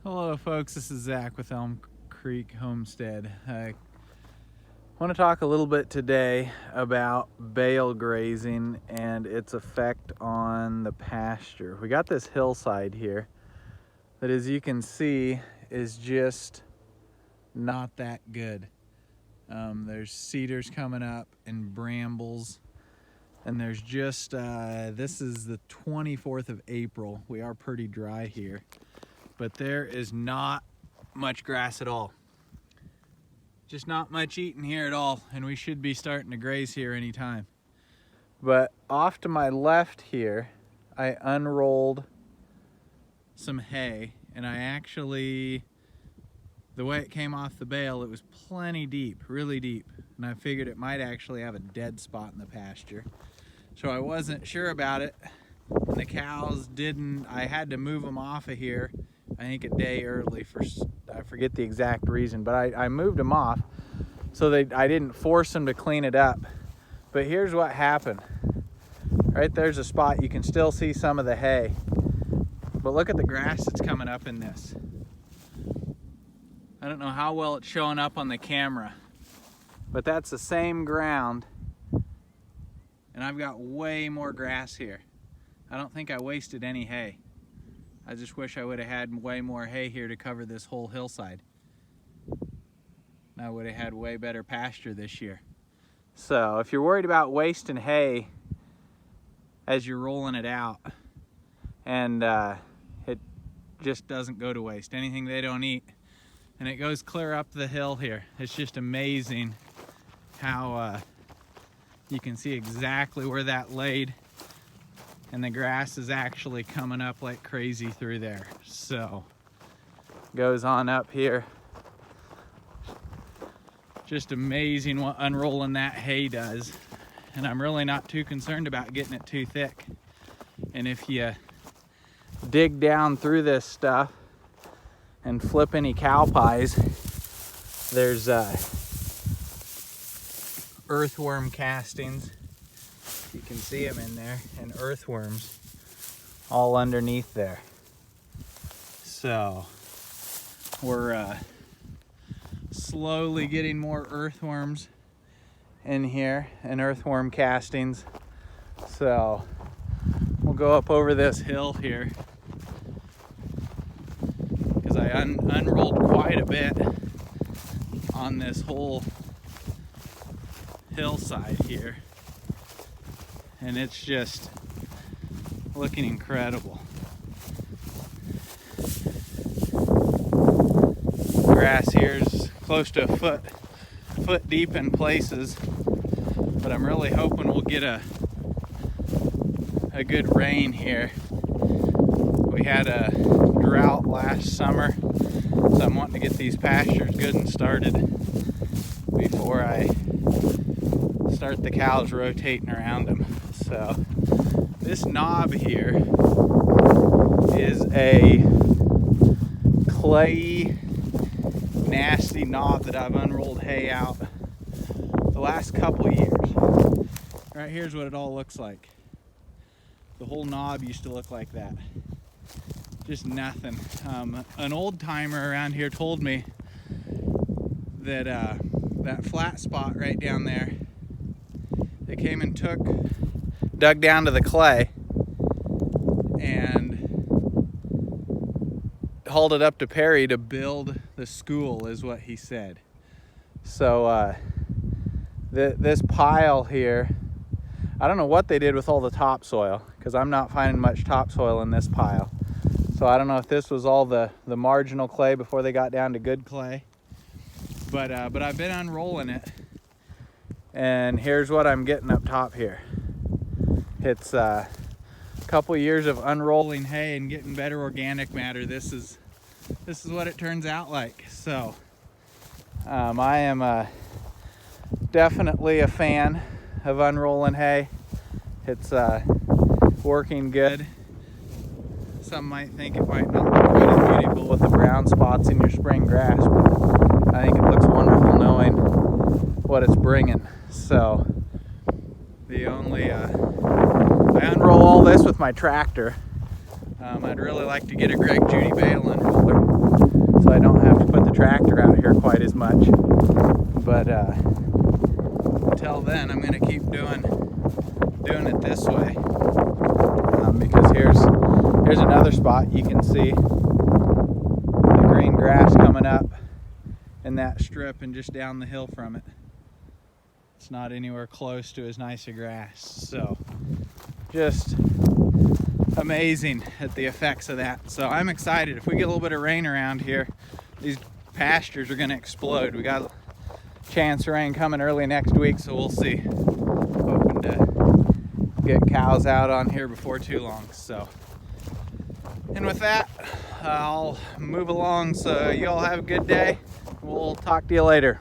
Hello folks, this is Zach with Elm Creek Homestead. I want to talk a little bit today about bale grazing and its effect on the pasture. We got this hillside here that, as you can see, is just not that good. There's cedars coming up and brambles, and there's just, this is the 24th of April. We are pretty dry here, but there is not much grass at all. Just not much eating here at all, and we should be starting to graze here anytime. But off to my left here, I unrolled some hay, and I actually, the way it came off the bale, it was plenty deep, really deep, and I figured it might actually have a dead spot in the pasture. So I wasn't sure about it, and the cows didn't, I had to move them off of here, I think a day early, for I forget the exact reason, but I moved them off so I didn't force them to clean it up. But here's what happened. Right there's a spot, you can still see some of the hay, but look at the grass that's coming up in this. I don't know how well it's showing up on the camera, but that's the same ground, and I've got way more grass here. I don't think I wasted any hay. I just wish I would have had way more hay here to cover this whole hillside. I would have had way better pasture this year. So if you're worried about wasting hay as you're rolling it out, and it just doesn't go to waste, anything they don't eat, and it goes clear up the hill here. It's just amazing how you can see exactly where that laid, and the grass is actually coming up like crazy through there. So goes on up here. Just amazing what unrolling that hay does. And I'm really not too concerned about getting it too thick. And if you dig down through this stuff and flip any cow pies, there's earthworm castings. You can see them in there, and earthworms all underneath there. So we're slowly getting more earthworms in here and earthworm castings. So we'll go up over this hill here, because I unrolled quite a bit on this whole hillside here, and it's just looking incredible. The grass here is close to a foot deep in places, but I'm really hoping we'll get a good rain here. We had a drought last summer, so I'm wanting to get these pastures good and started before I start the cows rotating around them. So this knob here is a clayey, nasty knob that I've unrolled hay out the last couple years. Right here's what it all looks like. The whole knob used to look like that. Just nothing. An old timer around here told me that that flat spot right down there, they came and dug down to the clay and hauled it up to Perry to build the school, is what he said. So this pile here, I don't know what they did with all the topsoil, because I'm not finding much topsoil in this pile. So I don't know if this was all the marginal clay before they got down to good clay. But I've been unrolling it, and here's what I'm getting up top here. It's a couple years of unrolling hay and getting better organic matter. This is what it turns out like. So I am definitely a fan of unrolling hay. It's working good. Some might think it might not look quite as beautiful with the brown spots in your spring grass, but I think it looks wonderful knowing what it's bringing. So the only I unroll all this with my tractor. I'd really like to get a Greg Judy Bale unroller, out here quite as much. But until then, I'm gonna keep doing it this way, because here's another spot you can see the green grass coming up in that strip and just down the hill from it. It's not anywhere close to as nice a grass. So just amazing at the effects of that. So I'm excited. If we get a little bit of rain around here, these pastures are going to explode. We got a chance of rain coming early next week, so we'll see. Hoping to get cows out on here before too long. So, and with that, I'll move along. So you all have a good day. We'll talk to you later.